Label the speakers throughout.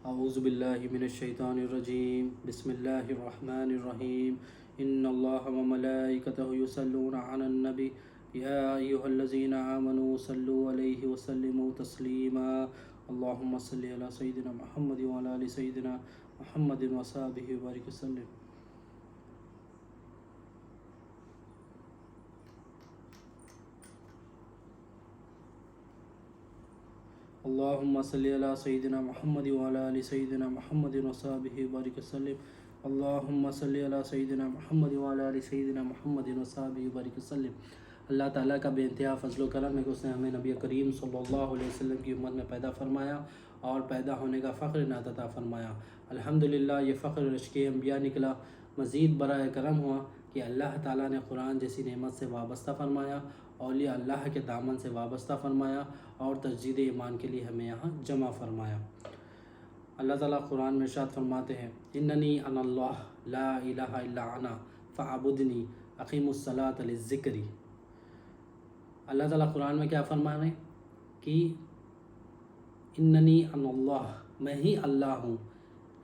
Speaker 1: اعوذ باللہ من الشیطان الرجیم بسم اللہ الرحمن الرحیم ان اللہ وملائکتہ یصلون علی النبی یا ایہا الذین آمنوا صلوا علیہ وسلموا تسلیما اللہم صلی علی سیدنا محمد وعلی آل سیدنا محمد وصحبہ وبارک وسلم. اللہم صلی علی سیدنا محمد وعلی آل سیدنا محمد وصحبہ وبارک وسلم. اللہم صلی علی سیدنا محمد وعلی آل سیدنا محمد وصحبہ وبارک وسلم. اللہ تعالیٰ کا بے انتہا فضل و کرم ہے کہ اس نے ہمیں نبی کریم صلی اللہ علیہ وسلم کی امت میں پیدا فرمایا اور پیدا ہونے کا فخر عنایت عطا فرمایا. الحمدللہ یہ فخر رشک انبیاء نکلا. مزید برائے کرم ہوا کہ اللہ تعالیٰ نے قرآن جیسی نعمت سے وابستہ فرمایا، اولیاء اللہ کے دامن سے وابستہ فرمایا اور تجدید ایمان کے لیے ہمیں یہاں جمع فرمایا. اللہ تعالیٰ قرآن میں ارشاد فرماتے ہیں اننی انا اللہ لا الہ الا انا فاعبدنی اقیم الصلاۃ للذکری. اللہ تعالیٰ قرآن میں کیا فرما رہے ہیں کہ اننی انا اللہ، میں ہی اللہ ہوں،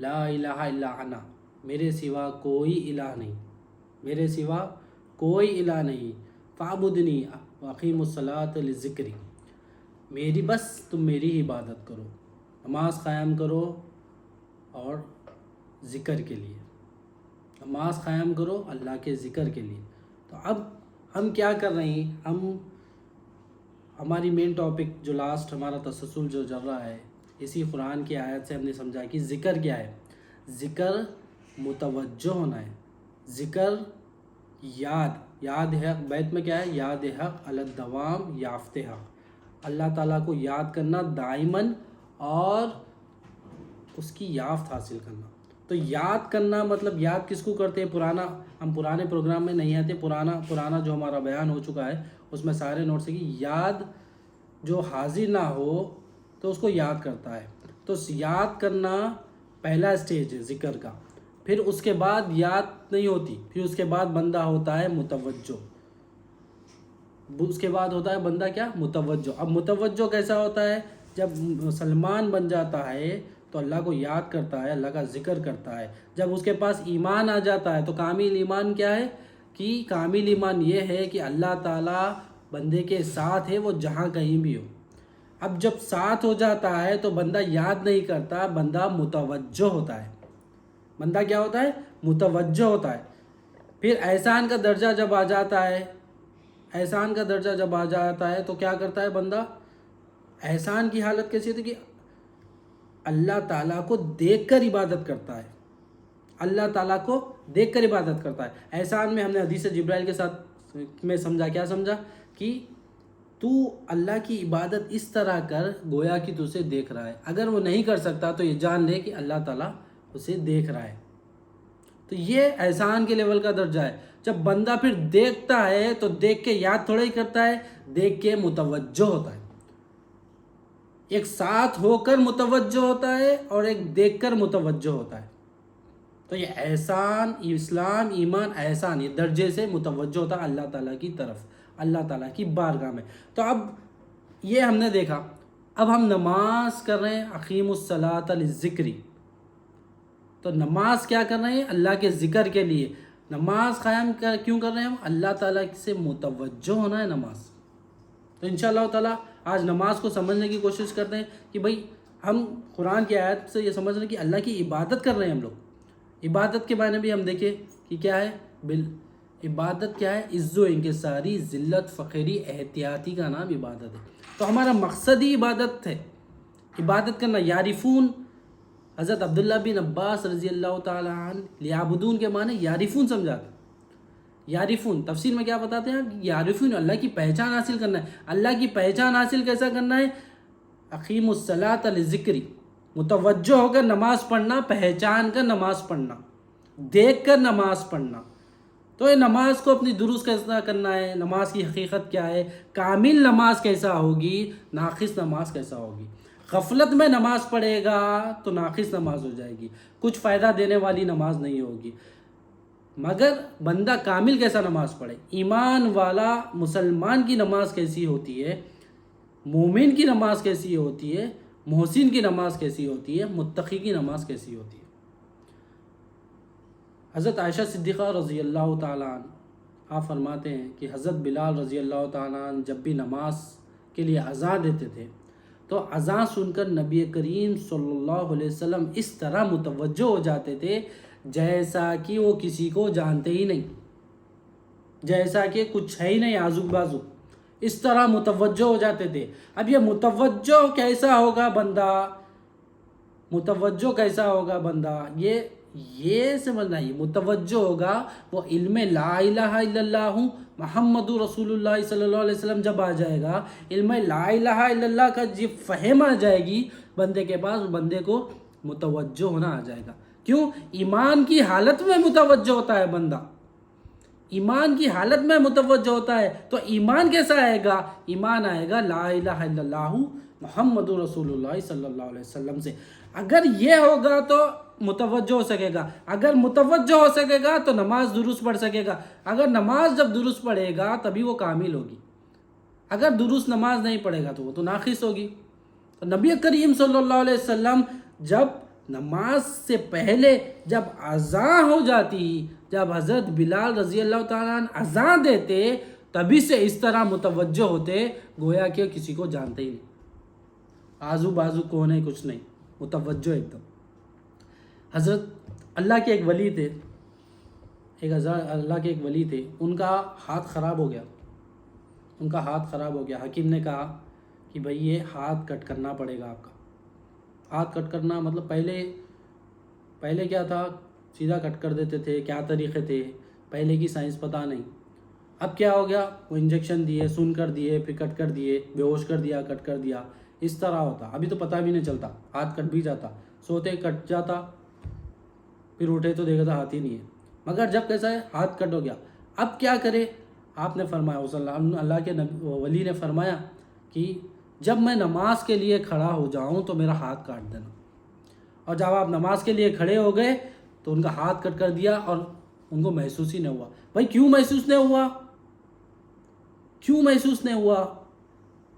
Speaker 1: لا الہ الا انا، میرے سوا کوئی الہ نہیں، میرے سوا کوئی الہ نہیں، فاعبدنی واقیم الصلاۃ للذکری، میری بس تم میری ہی عبادت کرو، نماز قائم کرو اور ذکر کے لیے، نماز قائم کرو اللہ کے ذکر کے لیے. تو اب ہم کیا کر رہے ہیں، ہماری مین ٹاپک جو لاسٹ ہمارا تسلسل جو چل رہا ہے، اسی قرآن کی آیت سے ہم نے سمجھا کہ ذکر کیا ہے. ذکر متوجہ ہونا ہے، ذکر یاد ہے. بیت میں کیا ہے، یاد حق علی الدوام یافت حق، اللہ تعالیٰ کو یاد کرنا دائماً اور اس کی یافت حاصل کرنا. تو یاد کرنا مطلب یاد کس کو کرتے ہیں، ہم پرانے پروگرام میں نہیں آتے، پرانا جو ہمارا بیان ہو چکا ہے اس میں سارے نوٹس ہیں کہ یاد جو حاضر نہ ہو تو اس کو یاد کرتا ہے. تو یاد کرنا پہلا اسٹیج ہے ذکر کا. پھر اس کے بعد یاد نہیں ہوتی، پھر اس کے بعد بندہ ہوتا ہے متوجہ. اس کے بعد ہوتا ہے بندہ کیا، متوجہ. اب متوجہ کیسا ہوتا ہے، جب مسلمان بن جاتا ہے تو اللہ کو یاد کرتا ہے، اللہ کا ذکر کرتا ہے. جب اس کے پاس ایمان آ جاتا ہے تو کامل ایمان کیا ہے، کہ کامل ایمان یہ ہے کہ اللہ تعالیٰ بندے کے ساتھ ہے، وہ جہاں کہیں بھی ہو. اب جب ساتھ ہو جاتا ہے تو بندہ یاد نہیں کرتا، بندہ متوجہ ہوتا ہے. بندہ کیا ہوتا ہے، متوجہ ہوتا ہے. پھر احسان کا درجہ جب آ جاتا ہے، احسان کا درجہ جب آ جاتا ہے تو کیا کرتا ہے بندہ، احسان کی حالت کیسی ہوتی ہے کہ اللہ تعالیٰ کو دیکھ کر عبادت کرتا ہے، اللہ تعالیٰ کو دیکھ کر عبادت کرتا ہے. احسان میں ہم نے حدیث جبرائیل کے ساتھ میں سمجھا، کیا سمجھا، کہ تو اللہ کی عبادت اس طرح کر گویا کہ تو اسے دیکھ رہا ہے. اگر وہ نہیں کر سکتا تو یہ جان لے کہ اللہ تعالیٰ اسے دیکھ رہا ہے. تو یہ احسان کے لیول کا درجہ ہے. جب بندہ پھر دیکھتا ہے تو دیکھ کے یاد تھوڑا ہی کرتا ہے، دیکھ کے متوجہ ہوتا ہے. ایک ساتھ ہو کر متوجہ ہوتا ہے اور ایک دیکھ کر متوجہ ہوتا ہے. تو یہ احسان، اسلام، ایمان، احسان، یہ درجے سے متوجہ ہوتا ہے اللہ تعالیٰ کی طرف، اللہ تعالیٰ کی بارگاہ میں. تو اب یہ ہم نے دیکھا. اب ہم نماز کر رہے ہیں، اقیم الصلاۃ للذکری. تو نماز کیا کر رہے ہیں، اللہ کے ذکر کے لیے. نماز قائم کیوں کر رہے ہیں ہم، اللہ تعالیٰ سے متوجہ ہونا ہے نماز. تو انشاءاللہ تعالیٰ آج نماز کو سمجھنے کی کوشش کرتے ہیں کہ بھئی ہم قرآن کی آیت سے یہ سمجھ رہے ہیں کہ اللہ کی عبادت کر رہے ہیں ہم لوگ. عبادت کے بارے میں بھی ہم دیکھیں کہ کیا ہے، عبادت کیا ہے، عز و انکساری، ذلت، فقیری، احتیاطی کا نام عبادت ہے. تو ہمارا مقصد ہی عبادت ہے، عبادت کرنا. یعرفون، حضرت عبداللہ بن عباس رضی اللہ تعالیٰ عنہ لیعبدون کے معنی یعرفون سمجھاتے. یعرفون تفسیر میں کیا بتاتے ہیں، یعرفون اللہ کی پہچان حاصل کرنا ہے. اللہ کی پہچان حاصل کیسا کرنا ہے، اقیم الصلاۃ للذکری، متوجہ ہو کر نماز پڑھنا، پہچان کر نماز پڑھنا، دیکھ کر نماز پڑھنا. تو یہ نماز کو اپنی درست کیسا کرنا ہے، نماز کی حقیقت کیا ہے، کامل نماز کیسا ہوگی، ناقص نماز کیسا ہوگی. غفلت میں نماز پڑھے گا تو ناقص نماز ہو جائے گی، کچھ فائدہ دینے والی نماز نہیں ہوگی. مگر بندہ کامل کیسا نماز پڑھے، ایمان والا مسلمان کی نماز کیسی ہوتی ہے، مومن کی نماز کیسی ہوتی ہے، محسن کی نماز کیسی ہوتی ہے، متقی کی نماز کیسی ہوتی ہے۔ حضرت عائشہ صدیقہ رضی اللہ تعالیٰ عنہ آپ فرماتے ہیں کہ حضرت بلال رضی اللہ تعالیٰ عنہ جب بھی نماز کے لیے اذان دیتے تھے تو اذان سن کر نبی کریم صلی اللہ علیہ وسلم اس طرح متوجہ ہو جاتے تھے جیسا کہ وہ کسی کو جانتے ہی نہیں، جیسا کہ کچھ ہے ہی نہیں آزو بازو، اس طرح متوجہ ہو جاتے تھے۔ اب یہ متوجہ کیسا ہوگا بندہ، متوجہ کیسا ہوگا بندہ، یہ سمجھنا، یہ متوجہ ہوگا وہ علم لا الہ الا اللہ محمد رسول اللہ صلی اللہ علیہ وسلم جب آ جائے گا، علم لا الہ الا اللہ کا جب فہم آ جائے گی بندے کے پاس، بندے کو متوجہ ہونا آ جائے گا۔ کیوں؟ ایمان کی حالت میں متوجہ ہوتا ہے بندہ، ایمان کی حالت میں متوجہ ہوتا ہے۔ تو ایمان کیسا آئے گا؟ ایمان آئے گا لا الہ الا اللہ محمد رسول اللہ صلی اللہ علیہ وسلم سے۔ اگر یہ ہوگا تو متوجہ ہو سکے گا، اگر متوجہ ہو سکے گا تو نماز درست پڑھ سکے گا، اگر نماز جب درست پڑھے گا تبھی وہ کامل ہوگی، اگر درست نماز نہیں پڑھے گا تو وہ تو ناقص ہوگی۔ تو نبی کریم صلی اللہ علیہ وسلم جب نماز سے پہلے جب اذان ہو جاتی، جب حضرت بلال رضی اللہ تعالیٰ عنہ اذان دیتے، تبھی سے اس طرح متوجہ ہوتے گویا کہ کسی کو جانتے ہی نہیں، آزو بازو کون ہے کچھ نہیں، متوجہ ایک دم۔ حضرت اللہ کے ایک ولی تھے، اللہ کے ایک ولی تھے، ان کا ہاتھ خراب ہو گیا، ان کا ہاتھ خراب ہو گیا۔ حکیم نے کہا کہ بھئی یہ ہاتھ کٹ کرنا پڑے گا آپ کا۔ ہاتھ کٹ کرنا مطلب پہلے کیا تھا، سیدھا کٹ کر دیتے تھے، کیا طریقے تھے، پہلے کی سائنس پتہ نہیں۔ اب کیا ہو گیا، وہ انجیکشن دیے، سن کر دیے، پھر کٹ کر دیے، بے ہوش کر دیا، کٹ کر دیا، اس طرح ہوتا۔ ابھی تو پتہ بھی نہیں چلتا، ہاتھ کٹ بھی جاتا، سوتے کٹ جاتا، پھر اٹھے تو دیکھا تھا ہاتھ ہی نہیں ہے۔ مگر جب کیسا ہے، ہاتھ کٹ ہو گیا، اب کیا کرے؟ آپ نے فرمایا، اللہ کے ولی نے فرمایا کہ جب میں نماز کے لیے کھڑا ہو جاؤں تو میرا ہاتھ کاٹ دینا۔ اور جب آپ نماز کے لیے کھڑے ہو گئے تو ان کا ہاتھ کٹ کر دیا اور ان کو محسوس ہی نہیں ہوا۔ بھائی کیوں محسوس نہیں ہوا؟ کیوں محسوس نہیں ہوا؟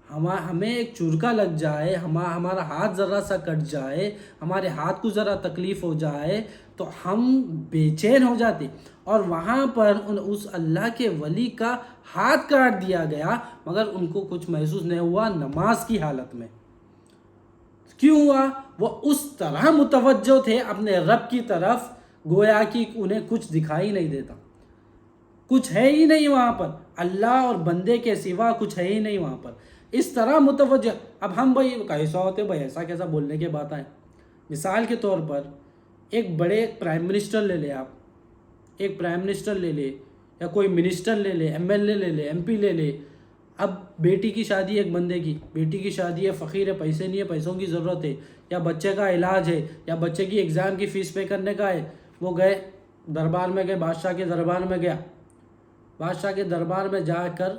Speaker 1: ہمیں ایک چرکا لگ جائے، ہمارا ہاتھ ذرا سا کٹ جائے، ہمارے ہاتھ کو ذرا تکلیف ہو جائے تو ہم بے چین ہو جاتے، اور وہاں پر اس اللہ کے ولی کا ہاتھ کاٹ دیا گیا مگر ان کو کچھ محسوس نہیں ہوا نماز کی حالت میں۔ کیوں ہوا؟ وہ اس طرح متوجہ تھے اپنے رب کی طرف گویا کہ انہیں کچھ دکھائی نہیں دیتا، کچھ ہے ہی نہیں وہاں پر، اللہ اور بندے کے سوا کچھ ہے ہی نہیں وہاں پر، اس طرح متوجہ۔ اب ہم بھائی کیسا ہوتے، بھائی ایسا کیسا بولنے کے بات ہے۔ مثال کے طور پر ایک بڑے پرائم منسٹر لے لے، آپ ایک پرائم منسٹر لے لے یا کوئی منسٹر لے لے، ایم ایل اے لے لے، ایم پی لے لے۔ اب بیٹی کی شادی، ایک بندے کی بیٹی کی شادی ہے، فقیر ہے، پیسے نہیں ہے، پیسوں کی ضرورت ہے، یا بچے کا علاج ہے، یا بچے کی ایگزام کی فیس پے کرنے کا ہے، وہ گئے دربار میں، گئے بادشاہ کے دربار میں گیا، بادشاہ کے دربار میں جا کر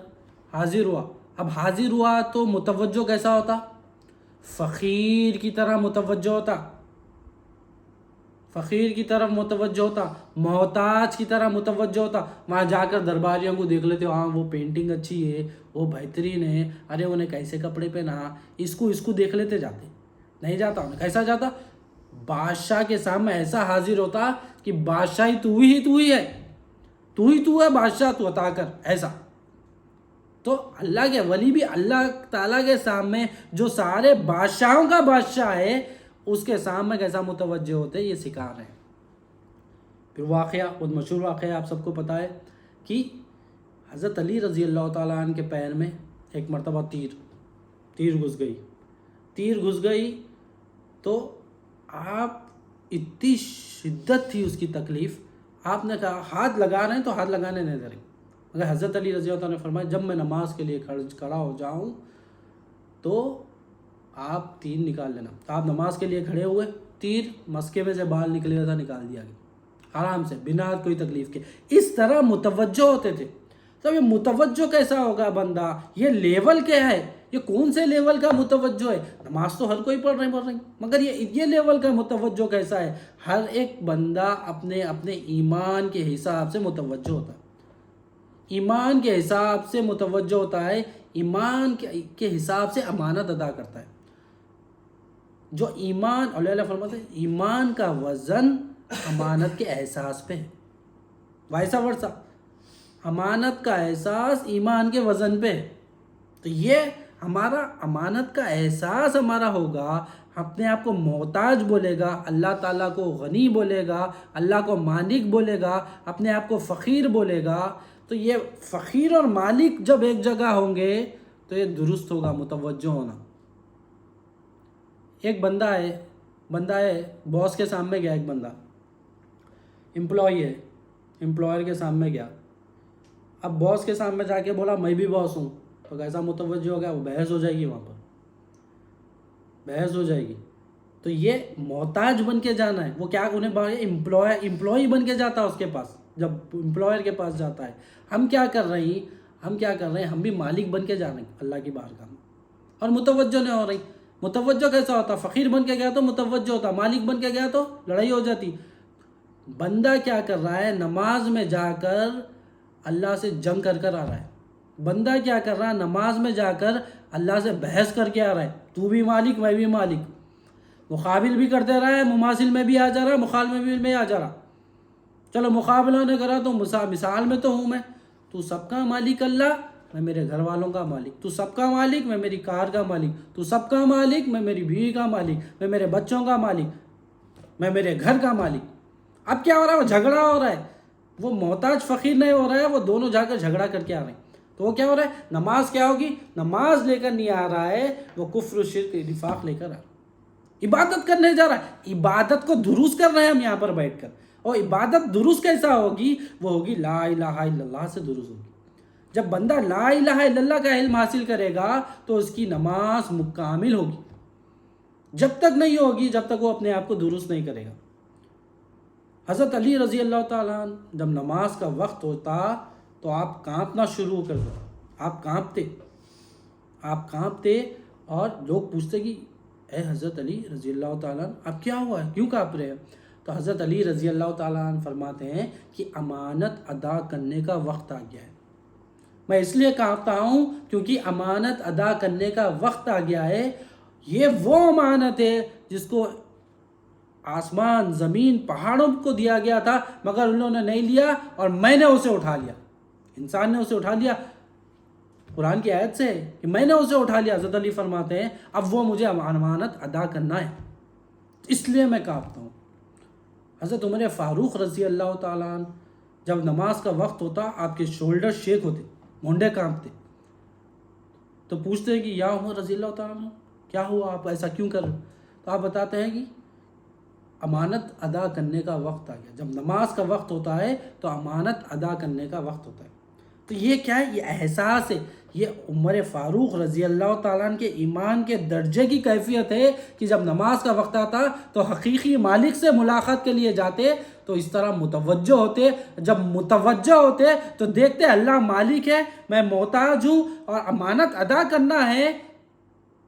Speaker 1: حاضر ہوا۔ اب حاضر ہوا تو متوجہ کیسا ہوتا؟ فقیر کی طرح متوجہ ہوتا، فقیر کی طرف متوجہ ہوتا، محتاج کی طرح متوجہ ہوتا۔ وہاں جا کر درباریوں کو دیکھ لیتے، ہاں وہ پینٹنگ اچھی ہے، وہ بہترین ہے، ارے انہیں کیسے کپڑے پہنا، اس کو دیکھ لیتے جاتے، نہیں جاتا انہیں۔ کیسا جاتا؟ بادشاہ کے سامنے ایسا حاضر ہوتا کہ بادشاہی تو ہی ہے، تو ہے بادشاہ، تو عطا کر، ایسا۔ تو اللہ کے ولی بھی اللہ تعالیٰ کے سامنے جو سارے بادشاہوں کا بادشاہ ہے اس کے سامنے کیسا متوجہ ہوتے، یہ سکھا رہے ہیں۔ پھر واقعہ، بہت مشہور واقعہ آپ سب کو پتہ ہے کہ حضرت علی رضی اللہ تعالیٰ عنہ کے پیر میں ایک مرتبہ تیر گھس گئی تو آپ اتنی شدت تھی اس کی تکلیف، آپ نے کہا ہاتھ لگا رہے ہیں تو ہاتھ لگانے نہیں دے رہے، مگر حضرت علی رضی اللہ عنہ نے فرمایا جب میں نماز کے لیے کھڑا ہو جاؤں تو آپ تیر نکال لینا۔ آپ نماز کے لیے کھڑے ہوئے، تیر مسکے میں سے باہر نکلے تھا، نکال دیا گیا آرام سے، بنا کوئی تکلیف کے۔ اس طرح متوجہ ہوتے تھے۔ تو یہ متوجہ کیسا ہوگا بندہ؟ یہ لیول کیا ہے؟ یہ کون سے لیول کا متوجہ ہے؟ نماز تو ہر کوئی پڑھ رہے مگر یہ لیول کا متوجہ کیسا ہے؟ ہر ایک بندہ اپنے ایمان کے حساب سے متوجہ ہوتا ہے، ایمان کے حساب سے متوجہ ہوتا ہے، ایمان کے حساب سے امانت ادا کرتا ہے۔ جو ایمان، اللہ فرماتے ہیں ایمان کا وزن امانت کے احساس پہ ہے، ویسا ورثہ امانت کا احساس ایمان کے وزن پہ ہے۔ تو یہ ہمارا امانت کا احساس ہمارا ہوگا، اپنے آپ کو محتاج بولے گا، اللہ تعالیٰ کو غنی بولے گا، اللہ کو مالک بولے گا، اپنے آپ کو فقیر بولے گا، تو یہ فقیر اور مالک جب ایک جگہ ہوں گے تو یہ درست ہوگا متوجہ ہونا۔ ایک بندہ ہے باس کے سامنے گیا، ایک بندہ امپلائی ہے، امپلائر کے سامنے گیا، اب باس کے سامنے جا کے بولا میں بھی باس ہوں، تو کیسا متوجہ ہو گیا، وہ بحث ہو جائے گی، وہاں پر بحث ہو جائے گی۔ تو یہ محتاج بن کے جانا ہے، وہ کیا انہیں امپلائی بن کے جاتا ہے اس کے پاس، جب امپلائر کے پاس جاتا ہے۔ ہم کیا کر رہے ہیں، ہم بھی مالک بن کے جا رہے ہیں اللہ کی بارگاہ میں، اور متوجہ نہیں ہو رہی۔ متوجہ کیسا ہوتا؟ فقیر بن کے گیا تو متوجہ ہوتا، مالک بن کے گیا تو لڑائی ہو جاتی۔ بندہ کیا کر رہا ہے؟ نماز میں جا کر اللہ سے جنگ کر کر آ رہا ہے۔ بندہ کیا کر رہا ہے؟ نماز میں جا کر اللہ سے بحث کر کے آ رہا ہے، تو بھی مالک میں بھی مالک، مقابل بھی کرتے رہا ہے، مماثل میں بھی آ جا رہا ہے، مخالف میں آ جا رہا۔ چلو مقابلہ نے کرا تو مثال میں تو ہوں میں، تو سب کا مالک اللہ، میں میرے گھر والوں کا مالک، تو سب کا مالک، میں میری کار کا مالک، تو سب کا مالک، میں میری بیوی کا مالک، میں میرے بچوں کا مالک، میں میرے گھر کا مالک۔ اب کیا ہو رہا ہے؟ وہ جھگڑا ہو رہا ہے، وہ محتاج فقیر نہیں ہو رہا ہے، وہ دونوں جا کر جھگڑا کر کے آ رہے ہیں۔ تو وہ کیا ہو رہا ہے؟ نماز کیا ہوگی؟ نماز لے کر نہیں آ رہا ہے، وہ کفر و شرک نفاق لے کر آ رہا ہے، عبادت کرنے جا رہا ہے۔ عبادت کو درست کر رہے ہیں ہم یہاں پر بیٹھ کر، اور عبادت درست کیسا ہوگی؟ وہ ہوگی لا الہ الا اللہ سے درست ہوگی۔ جب بندہ لا الہ الا اللہ کا علم حاصل کرے گا تو اس کی نماز مکمل ہوگی، جب تک نہیں ہوگی جب تک وہ اپنے آپ کو درست نہیں کرے گا۔ حضرت علی رضی اللہ تعالیٰ عنہ جب نماز کا وقت ہوتا تو آپ کانپنا شروع کر دو، آپ کانپتے اور لوگ پوچھتے کہ اے حضرت علی رضی اللہ تعالیٰ عنہ اب کیا ہوا ہے، کیوں کانپ رہے ہیں؟ تو حضرت علی رضی اللہ تعالیٰ عنہ فرماتے ہیں کہ امانت ادا کرنے کا وقت آ گیا ہے، میں اس لیے کانپتا ہوں کیونکہ امانت ادا کرنے کا وقت آ گیا ہے۔ یہ وہ امانت ہے جس کو آسمان، زمین، پہاڑوں کو دیا گیا تھا، مگر انہوں نے نہیں لیا اور میں نے اسے اٹھا لیا، انسان نے اسے اٹھا لیا۔ قرآن کی آیت سے کہ میں نے اسے اٹھا لیا، حضرت علی فرماتے ہیں اب وہ مجھے امانت ادا کرنا ہے، اس لیے میں کانپتا ہوں۔ حضرت عمر فاروق رضی اللہ تعالیٰ عنہ جب نماز کا وقت ہوتا آپ کے شولڈر شیک ہوتے، مونڈے کانپتے، تو پوچھتے ہیں کہ یا عمر رضی اللہ تعالیٰ عنہ کیا ہوا، آپ ایسا کیوں کر رہے؟ تو آپ بتاتے ہیں کہ امانت ادا کرنے کا وقت آ گیا۔ جب نماز کا وقت ہوتا ہے تو امانت ادا کرنے کا وقت ہوتا ہے۔ تو یہ کیا ہے؟ یہ احساس ہے، یہ عمر فاروق رضی اللہ تعالیٰ عنہ کے ایمان کے درجے کی کیفیت ہے کہ جب نماز کا وقت آتا تو حقیقی مالک سے ملاقات کے لیے جاتے تو اس طرح متوجہ ہوتے۔ جب متوجہ ہوتے تو دیکھتے اللہ مالک ہے، میں محتاج ہوں اور امانت ادا کرنا ہے،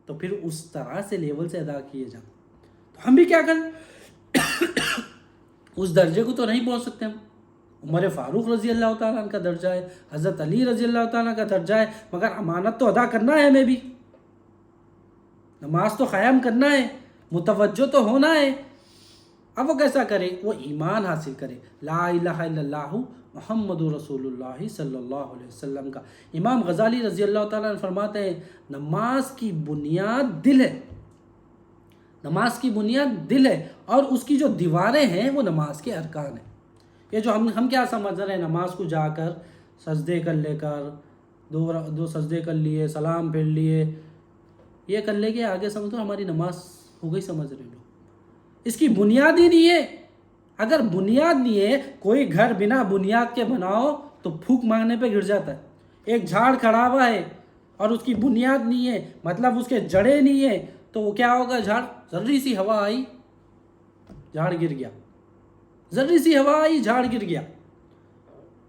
Speaker 1: تو پھر اس طرح سے لیول سے ادا کیے جاتے۔ تو ہم بھی کیا کریں؟ اس درجے کو تو نہیں پہنچ سکتے ہم، عمر فاروق رضی اللہ تعالیٰ عنہ کا درجہ ہے، حضرت علی رضی اللہ تعالیٰ کا درجہ ہے، مگر امانت تو ادا کرنا ہے، ہمیں بھی نماز تو قائم کرنا ہے، متوجہ تو ہونا ہے۔ اب وہ کیسا کرے؟ وہ ایمان حاصل کرے، لا الہ الا اللہ محمد رسول اللہ صلی اللہ علیہ وسلم کا۔ امام غزالی رضی اللہ تعالیٰ عنہ فرماتے ہیں نماز کی بنیاد دل ہے، نماز کی بنیاد دل ہے، اور اس کی جو دیواریں ہیں وہ نماز کے ارکان ہیں۔ یہ جو ہم کیا سمجھ رہے ہیں، نماز کو جا کر سجدے کر لے کر دو سجدے کر لیے، سلام پھیر لیے، یہ کر لے کے آگے سمجھو ہماری نماز ہو گئی، سمجھ رہے لوگ۔ اس کی بنیاد ہی نہیں ہے۔ اگر بنیاد نہیں ہے، کوئی گھر بنا بنیاد کے بناؤ تو پھونک مانگنے پہ گر جاتا ہے۔ ایک جھاڑ کھڑا ہوا ہے اور اس کی بنیاد نہیں ہے، مطلب اس کے جڑیں نہیں ہے، تو وہ کیا ہوگا؟ جھاڑ، ذری سی ہوا آئی جھاڑ گر گیا، ذری سی ہوا آئی جھاڑ گر گیا۔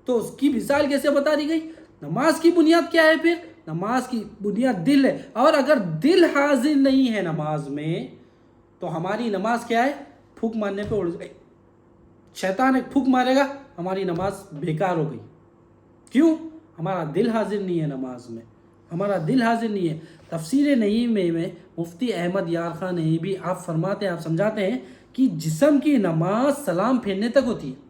Speaker 1: تو اس کی مثال کیسے بتا دی گئی؟ نماز کی بنیاد کیا ہے؟ پھر نماز کی بنیاد دل ہے، اور اگر دل حاضر نہیں ہے نماز میں تو ہماری نماز کیا ہے؟ پھونک مارنے پہ اڑ جائے، شیطان ایک پھونک مارے گا، ہماری نماز بیکار ہو گئی۔ کیوں؟ ہمارا دل حاضر نہیں ہے نماز میں۔ ہمارا دل حاضر نہیں ہے۔ تفسیر نعیم میں مفتی احمد یار خان نعیمی آپ فرماتے ہیں، آپ سمجھاتے ہیں کہ جسم کی نماز سلام پھیرنے تک ہوتی ہے،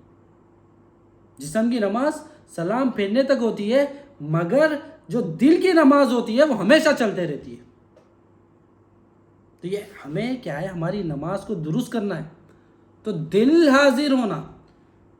Speaker 1: جسم کی نماز سلام پھیرنے تک ہوتی ہے، مگر جو دل کی نماز ہوتی ہے وہ ہمیشہ چلتے رہتی ہے۔ تو یہ ہمیں کیا ہے، ہماری نماز کو درست کرنا ہے، تو دل حاضر ہونا،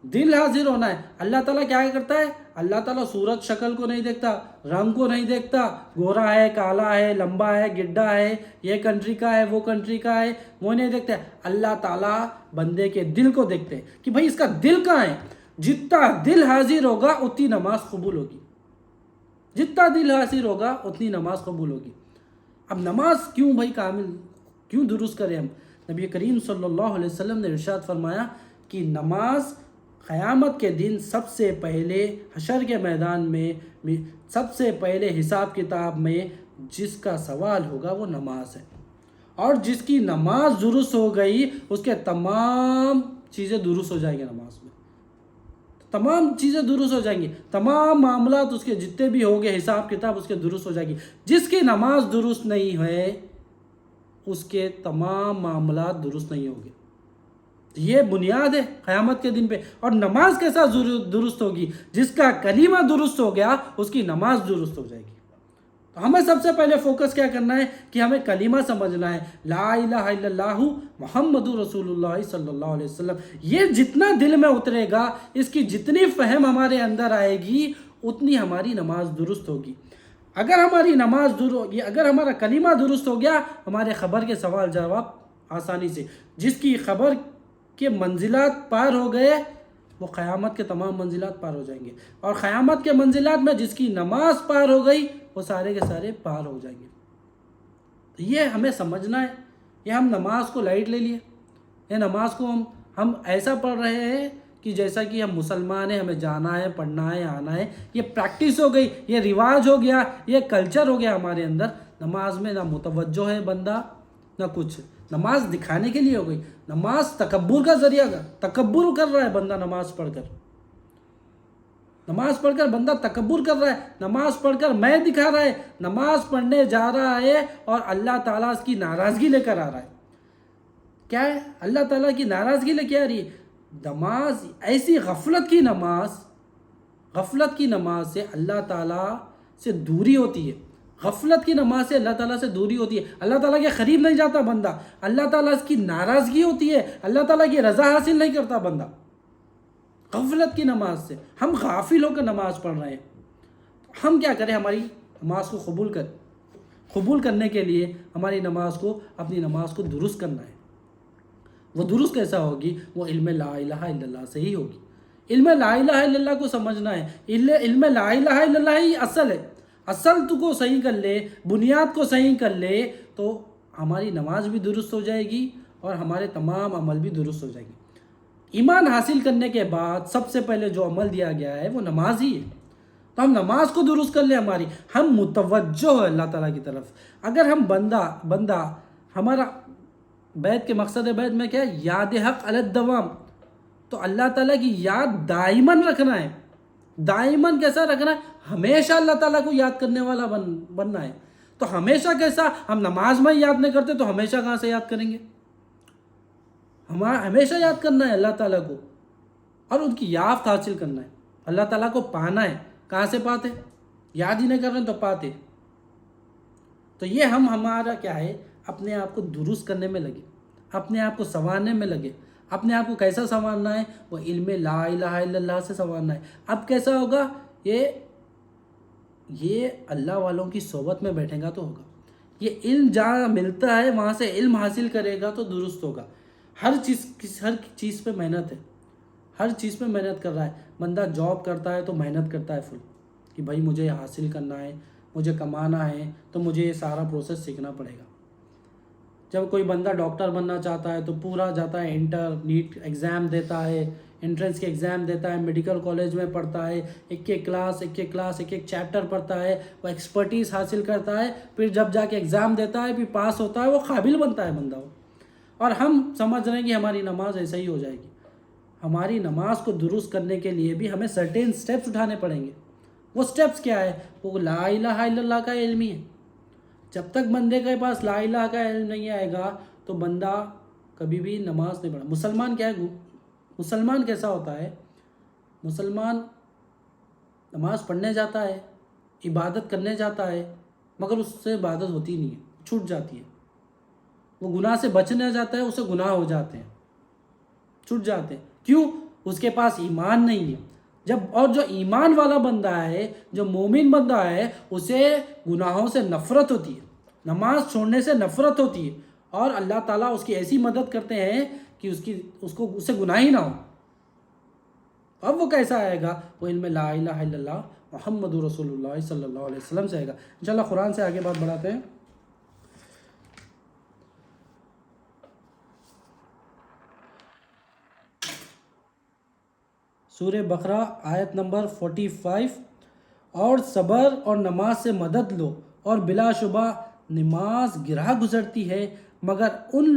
Speaker 1: دل حاضر ہونا ہے۔ اللہ تعالیٰ کیا کرتا ہے، اللہ تعالیٰ صورت شکل کو نہیں دیکھتا، رنگ کو نہیں دیکھتا، گورا ہے، کالا ہے، لمبا ہے، گڈھا ہے، یہ کنٹری کا ہے، وہ کنٹری کا ہے، وہ نہیں دیکھتے۔ اللہ تعالیٰ بندے کے دل کو دیکھتے ہیں کہ بھائی اس کا دل کہاں ہے۔ جتنا دل حاضر ہوگا اتنی نماز قبول ہوگی، جتنا دل حاضر ہوگا اتنی نماز قبول ہوگی۔ اب نماز کیوں بھائی کامل، کیوں درست کریں ہم؟ نبی کریم صلی اللہ علیہ وسلم نے ارشاد فرمایا کہ نماز قیامت کے دن سب سے پہلے حشر کے میدان میں سب سے پہلے حساب کتاب میں جس کا سوال ہوگا وہ نماز ہے، اور جس کی نماز درست ہو گئی اس کے تمام چیزیں درست ہو جائیں گے، نماز میں تمام چیزیں درست ہو جائیں گی، تمام معاملات اس کے جتنے بھی ہوں گے حساب کتاب اس کے درست ہو جائے گی۔ جس کی نماز درست نہیں ہے اس کے تمام معاملات درست نہیں ہوں گے۔ یہ بنیاد ہے قیامت کے دن پہ۔ اور نماز کیسا درست ہوگی؟ جس کا کلمہ درست ہو گیا اس کی نماز درست ہو جائے گی۔ تو ہمیں سب سے پہلے فوکس کیا کرنا ہے کہ ہمیں کلمہ سمجھنا ہے، لا الہ الا اللہ محمد رسول اللہ صلی اللہ علیہ وسلم۔ یہ جتنا دل میں اترے گا، اس کی جتنی فہم ہمارے اندر آئے گی اتنی ہماری نماز درست ہوگی۔ اگر ہماری نماز ہوگی، اگر ہمارا کلمہ درست ہو گیا، ہمارے خبر کے سوال جواب آسانی سے، جس کی خبر کے منزلات پار ہو گئے وہ قیامت کے تمام منزلات پار ہو جائیں گے، اور قیامت کے منزلات میں جس کی نماز پار ہو گئی وہ سارے کے سارے پار ہو جائیں گے۔ تو یہ ہمیں سمجھنا ہے۔ یہ ہم نماز کو لائٹ لے لیے، یہ نماز کو ہم ایسا پڑھ رہے ہیں کہ جیسا کہ ہم مسلمان ہیں، ہمیں جانا ہے، پڑھنا ہے، آنا ہے، یہ پریکٹس ہو گئی، یہ رواج ہو گیا، یہ کلچر ہو گیا ہمارے اندر۔ نماز میں نہ متوجہ ہے بندہ نہ کچھ، نماز دکھانے کے لیے ہو گئی، نماز تکبر کا ذریعہ کا، تکبر کر رہا ہے بندہ نماز پڑھ کر، نماز پڑھ کر بندہ تکبر کر رہا ہے، نماز پڑھ کر میں دکھا رہا ہے، نماز پڑھنے جا رہا ہے اور اللہ تعالیٰ اس کی ناراضگی لے کر آ رہا ہے۔ کیا ہے؟ اللہ تعالیٰ کی ناراضگی لے کے آ رہی ہے نماز۔ ایسی غفلت کی نماز سے اللہ تعالیٰ سے دوری ہوتی ہے، غفلت کی نماز سے اللہ تعالیٰ سے دوری ہوتی ہے، اللہ تعالیٰ کے قریب نہیں جاتا بندہ، اللہ تعالیٰ کی ناراضگی ہوتی ہے، اللہ تعالیٰ کی رضا حاصل نہیں کرتا بندہ غفلت کی نماز سے۔ ہم غافل ہو کر نماز پڑھ رہے ہیں۔ ہم کیا کریں؟ ہماری نماز کو قبول کرنے کے لیے ہماری نماز کو، اپنی نماز کو درست کرنا ہے۔ وہ درست کیسا ہوگی؟ وہ علم لا الہ الا اللہ سے ہی ہوگی۔ علم لا الہ الا اللہ کو سمجھنا ہے، علم لا الہ الا اللہ ہی اصل ہے۔ اصل تو کو صحیح کر لے، بنیاد کو صحیح کر لے تو ہماری نماز بھی درست ہو جائے گی اور ہمارے تمام عمل بھی درست ہو جائے گی۔ ایمان حاصل کرنے کے بعد سب سے پہلے جو عمل دیا گیا ہے وہ نماز ہی ہے، تو ہم نماز کو درست کر لیں، ہم متوجہ ہے اللہ تعالیٰ کی طرف۔ اگر ہم بندہ ہمارا بیت کے مقصد بیت میں کیا ہے؟ یاد حق علی الدوام، تو اللہ تعالیٰ کی یاد دائماً رکھنا ہے۔ دائماً کیسا رکھنا ہے؟ ہمیشہ اللہ تعالیٰ کو یاد کرنے والا بننا ہے۔ تو ہمیشہ کیسا؟ ہم نماز میں یاد نہیں کرتے تو ہمیشہ کہاں سے یاد کریں گے؟ ہمیشہ یاد کرنا ہے اللہ تعالیٰ کو، اور ان کی یافت حاصل کرنا ہے، اللہ تعالیٰ کو پانا ہے۔ کہاں سے پاتے؟ یاد ہی نہیں کر رہے ہیں تو پاتے۔ تو یہ ہمارا کیا ہے؟ اپنے آپ کو درست کرنے میں لگے، اپنے آپ کو سنوارنے میں لگے۔ اپنے آپ کو کیسا سنوارنا ہے؟ وہ علم لا الہ الا اللہ سے سنوارنا ہے۔ اب کیسا ہوگا؟ یہ اللہ والوں کی صحبت میں بیٹھے گا تو ہوگا۔ یہ علم جہاں ملتا ہے وہاں سے علم حاصل کرے گا تو درست ہوگا۔ ہر چیز پہ محنت ہے، ہر چیز پہ محنت کر رہا ہے بندہ۔ جاب کرتا ہے تو محنت کرتا ہے فل، کہ بھائی مجھے حاصل کرنا ہے، مجھے کمانا ہے، تو مجھے یہ سارا پروسیس سیکھنا پڑے گا۔ جب کوئی بندہ ڈاکٹر بننا چاہتا ہے تو پورا جاتا ہے، نیٹ ایگزام دیتا ہے، انٹرنس کے ایگزام دیتا ہے، میڈیکل کالج میں پڑھتا ہے، ایک کلاس ایک چیپٹر پڑھتا ہے، وہ ایکسپرٹیز حاصل کرتا ہے، پھر جب جا کے ایگزام دیتا ہے، پھر پاس ہوتا ہے، وہ قابل بنتا ہے بندہ وہ۔ اور ہم سمجھ رہے ہیں کہ ہماری نماز ایسا ہی ہو جائے گی۔ ہماری نماز کو درست کرنے کے لیے بھی ہمیں سرٹین سٹیپس اٹھانے پڑیں گے۔ وہ سٹیپس کیا ہے؟ وہ لا الہ الا اللہ کا علم ہی ہے. جب تک بندے کے پاس لا الہ کا علم نہیں آئے گا تو بندہ کبھی بھی نماز نہیں پڑھا. مسلمان کیا ہے؟ مسلمان کیسا ہوتا ہے؟ مسلمان نماز پڑھنے جاتا ہے، عبادت کرنے جاتا ہے، مگر اس سے عبادت ہوتی نہیں ہے، چھوٹ جاتی ہے. وہ گناہ سے بچنے جاتا ہے، اسے گناہ ہو جاتے ہیں، چھوٹ جاتے ہیں. کیوں؟ اس کے پاس ایمان نہیں ہے. اور جو ایمان والا بندہ ہے، جو مومن بندہ ہے، اسے گناہوں سے نفرت ہوتی ہے، نماز چھوڑنے سے نفرت ہوتی ہے، اور اللہ تعالیٰ اس کی ایسی مدد کرتے ہیں کہ اس سے گناہ ہی نہ ہو. اب وہ کیسا آئے گا؟ وہ علم لا الہ الا اللہ محمد رسول اللہ صلی اللہ علیہ وسلم سے آئے گا. انشاءاللہ قرآن سے آگے بات بڑھاتے ہیں. سورہ بقرہ آیت نمبر 45. اور صبر اور نماز سے مدد لو، اور بلا شبہ نماز گراہ گزرتی ہے مگر ان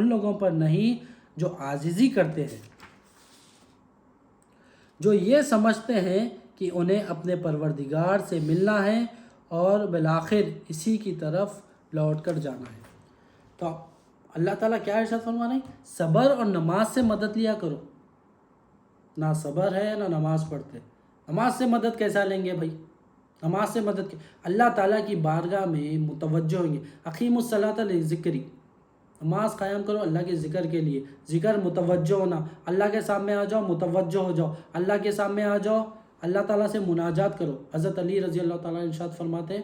Speaker 1: لوگوں پر نہیں جو عاجزی کرتے ہیں، جو یہ سمجھتے ہیں کہ انہیں اپنے پروردگار سے ملنا ہے اور بالآخر اسی کی طرف لوٹ کر جانا ہے. تو اللہ تعالیٰ کیا ارشاد فرما رہے ہیں؟ صبر اور نماز سے مدد لیا کرو. نہ صبر ہے نہ نماز پڑھتے. نماز سے مدد کیسا لیں گے بھائی؟ نماز سے مدد اللہ تعالیٰ کی بارگاہ میں متوجہ ہوئیں گے. اقیم الصلاۃ لذکری، نماز قائم کرو اللہ کے ذکر کے لیے. ذکر متوجہ ہونا، اللہ کے سامنے آ جاؤ، متوجہ ہو جاؤ، اللہ کے سامنے آ جاؤ، اللہ تعالیٰ سے مناجات کرو. حضرت علی رضی اللہ تعالیٰ ارشاد فرماتے ہیں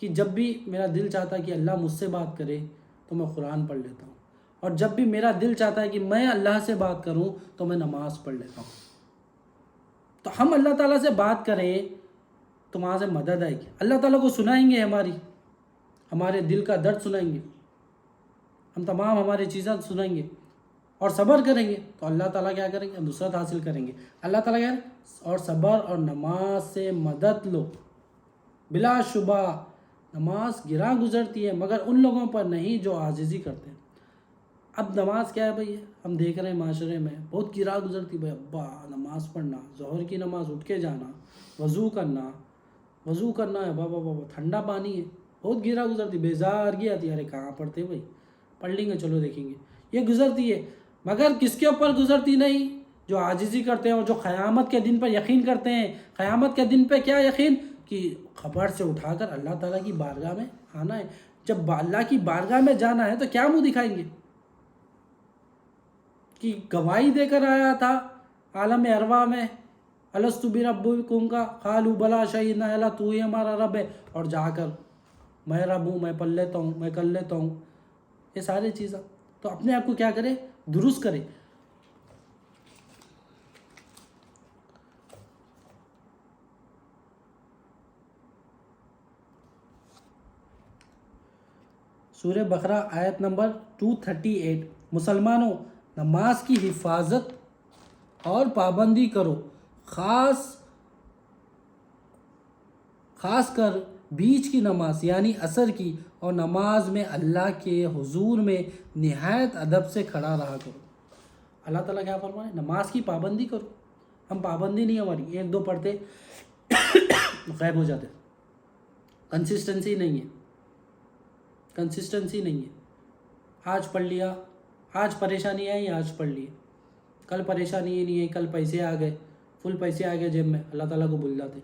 Speaker 1: کہ جب بھی میرا دل چاہتا ہے کہ اللہ مجھ سے بات کرے تو میں قرآن پڑھ لیتا ہوں، اور جب بھی میرا دل چاہتا ہے کہ میں اللہ سے بات کروں تو میں نماز پڑھ لیتا ہوں. تو ہم اللہ تعالیٰ سے بات کریں تو وہاں سے مدد آئے گی. اللہ تعالیٰ کو سنائیں گے، ہمارے دل کا درد سنائیں گے، ہم تمام ہماری چیزیں سنائیں گے اور صبر کریں گے تو اللہ تعالیٰ کیا کریں گے؟ نصرت حاصل کریں گے. اللہ تعالیٰ کیا ہے؟ اور صبر اور نماز سے مدد لو. بلا شبہ نماز گراں گزرتی ہے مگر ان لوگوں پر نہیں جو عاجزی کرتے ہیں. اب نماز کیا ہے بھائی؟ ہم دیکھ رہے ہیں معاشرے میں بہت گراں گزرتی. بھائی ابا نماز پڑھنا، ظہر کی نماز اٹھ کے جانا، وضو کرنا ہے، بابا ٹھنڈا پانی ہے، بہت گراں گزرتی. بیزارگی آتی ہے، ارے کہاں پڑھتے بھائی، پڑھ لیں گے چلو دیکھیں گے. یہ گزرتی ہے مگر کس کے اوپر گزرتی نہیں؟ جو عاجزی کرتے ہیں اور جو قیامت کے دن پر یقین کرتے ہیں. قیامت کے دن پہ کیا یقین؟ کہ خبر سے اٹھا کر اللہ تعالیٰ کی بارگاہ میں آنا ہے. جب اللہ کی بارگاہ میں جانا ہے تو کیا منہ دکھائیں گے؟ کہ گواہی دے کر آیا تھا عالم ارواح میں، الستو بربکم کا، قالوا بلا شہیدنا، اللہ تو ہی ہمارا رب ہے، اور جا کر میں رب ہوں، میں پڑھ لیتا ہوں، میں کر لیتا ہوں. یہ ساری چیزیں تو اپنے آپ کو کیا کرے؟ درست کرے. سورہ بقرہ آیت نمبر 238. مسلمانوں نماز کی حفاظت اور پابندی کرو، خاص کر بیچ کی نماز یعنی عصر کی، اور نماز میں اللہ کے حضور میں نہایت ادب سے کھڑا رہا کرو. اللہ تعالیٰ کیا فرما رہے ہیں؟ نماز کی پابندی کرو. ہم پابندی نہیں ہماری، ایک دو پڑھتے غائب ہو جاتے. کنسسٹنسی نہیں ہے. آج پڑھ لیا، آج پریشانی آئی، آج پڑھ لیے، کل پریشانی نہیں ہے، کل پیسے آ گئے، فل پیسے آ گئے جیب میں، اللہ تعالیٰ کو بھول جاتے.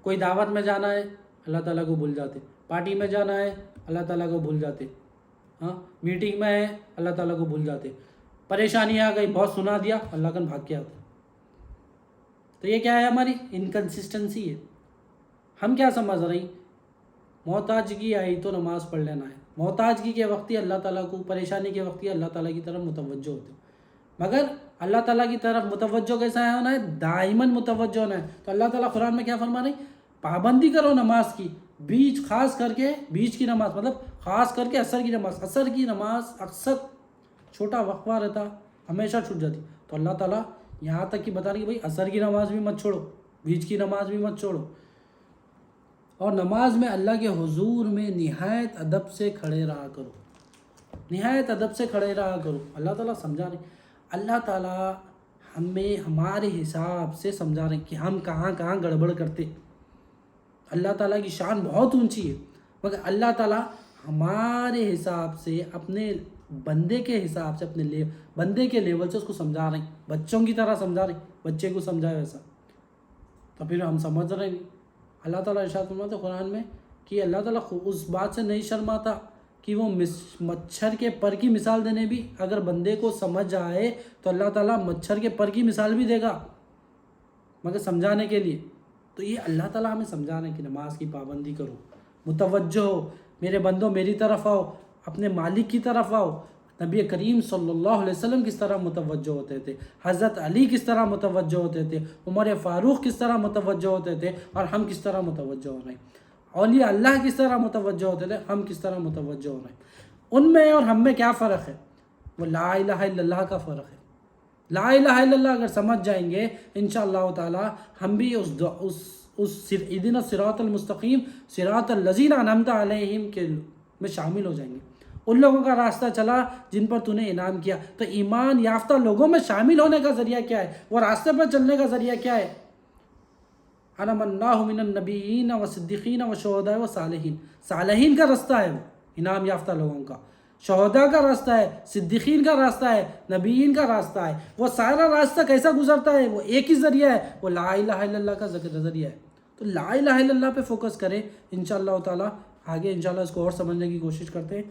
Speaker 1: کوئی دعوت میں جانا ہے اللہ تعالیٰ کو بھول جاتے. پارٹی میں جانا ہے اللہ تعالیٰ کو بھول جاتے. میٹنگ میں ہے اللہ تعالیٰ کو بھول جاتے. پریشانی آ گئی، بہت سنا دیا، اللہ کن بھاگ کے آتے. تو یہ کیا ہے؟ ہماری انکنسسٹنسی ہے. ہم کیا سمجھ رہے ہیں؟ محتاجگی آئی تو نماز پڑھ لینا ہے. محتاجگی کے وقت ہی اللہ تعالیٰ کو، پریشانی کے وقت ہی اللہ تعالیٰ کی طرف متوجہ ہوتے. مگر اللہ تعالیٰ کی طرف متوجہ کیسا ہونا ہے؟ دائماً متوجہ ہونا ہے. تو اللہ تعالیٰ قرآن میں کیا فرما رہے ہیں؟ پابندی کرو نماز کی. خاص کر کے بیچ کی نماز، مطلب خاص کر کے عصر کی نماز. عصر کی نماز اکثر چھوٹا وقفہ رہتا، ہمیشہ چھوٹ جاتی. تو اللہ تعالیٰ یہاں تک کہ بتا رہی کہ بھائی عصر کی نماز بھی مت چھوڑو، بیچ کی نماز بھی مت چھوڑو، اور نماز میں اللہ کے حضور میں نہایت ادب سے کھڑے رہا کرو. نہایت ادب سے کھڑے رہا کرو. اللہ تعالیٰ سمجھا رہے. اللہ تعالیٰ ہمیں ہمارے حساب سے سمجھا رہے ہیں کہ ہم کہاں گڑبڑ کرتے. اللہ تعالیٰ کی شان بہت اونچی ہے، مگر اللہ تعالیٰ ہمارے حساب سے، اپنے بندے کے حساب سے، اپنے بندے کے لیول سے اس کو سمجھا رہے ہیں، بچوں کی طرح سمجھا رہے ہیں، بچے کو سمجھا ویسا، تو پھر ہم سمجھ رہے ہیں۔ اللہ تعالیٰ ارشاد فرماتا ہے قرآن میں کہ اللہ تعالیٰ اس بات سے نہیں شرماتا کہ وہ مچھر کے پر کی مثال دینے بھی، اگر بندے کو سمجھ آئے تو اللہ تعالیٰ مچھر کے پر کی مثال بھی دے گا، مگر سمجھانے کے لیے۔ تو یہ اللہ تعالیٰ ہمیں سمجھا رہے ہیں کہ نماز کی پابندی کرو، متوجہ ہو، میرے بندوں میری طرف آؤ، اپنے مالک کی طرف آؤ۔ نبی کریم صلی اللہ علیہ وسلم کس طرح متوجہ ہوتے تھے، حضرت علی کس طرح متوجہ ہوتے تھے، عمر فاروق کس طرح متوجہ ہوتے تھے، اور ہم کس طرح متوجہ ہو رہے ہیں۔ اولیاء اللہ کس طرح متوجہ ہوتے تھے، ہم کس طرح متوجہ ہو رہے ہیں۔ ان میں اور ہم میں کیا فرق ہے؟ وہ لا الہ الا اللہ کا فرق ہے۔ لا الہ الا اللہ اگر سمجھ جائیں گے انشاءاللہ تعالی ہم بھی اس اہدنا الصراط المستقیم صراط الذین انعمت علیہم کے میں شامل ہو جائیں گے۔ ان لوگوں کا راستہ چلا جن پر تو نے انعام کیا۔ تو ایمان یافتہ لوگوں میں شامل ہونے کا ذریعہ کیا ہے؟ وہ راستے پر چلنے کا ذریعہ کیا ہے؟ انعم اللہ من النبیین والصدیقین والشہداء والصالحین، صالحین کا راستہ ہے وہ انعام یافتہ لوگوں کا، شہداء کا راستہ ہے، صدیقین کا راستہ ہے، نبیین کا راستہ ہے۔ وہ سارا راستہ کیسا گزرتا ہے؟ وہ ایک ہی ذریعہ ہے، وہ لا الہ الا اللہ کا ذریعہ ہے۔ تو لا الہ الا اللہ پہ فوکس کریں انشاءاللہ تعالی۔ آگے انشاءاللہ اس کو اور سمجھنے کی کوشش کرتے ہیں۔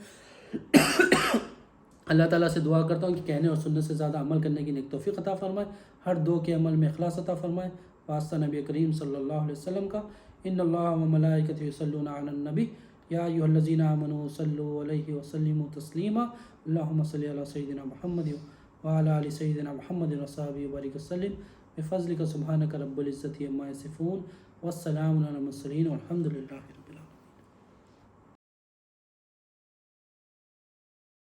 Speaker 1: اللہ تعالیٰ سے دعا کرتا ہوں کہ کہنے اور سننے سے زیادہ عمل کرنے کی نیک توفیق عطا فرمائے، ہر دو کے عمل میں اخلاص عطا فرمائے، واسطہ نبی کریم صلی اللہ علیہ وسلم کا۔ ان اللہ و ملائکتہ یصلون علی النبی یا ایھا الذین آمنوا صلوا علیہ وسلموا تسلیما اللہم صلی علی سیدنا محمد وعلی آل سیدنا محمد وصحبہ وبارک وسلم بفضلک سبحانک رب العزۃ عما یصفون والسلام علی المرسلین والحمد للہ۔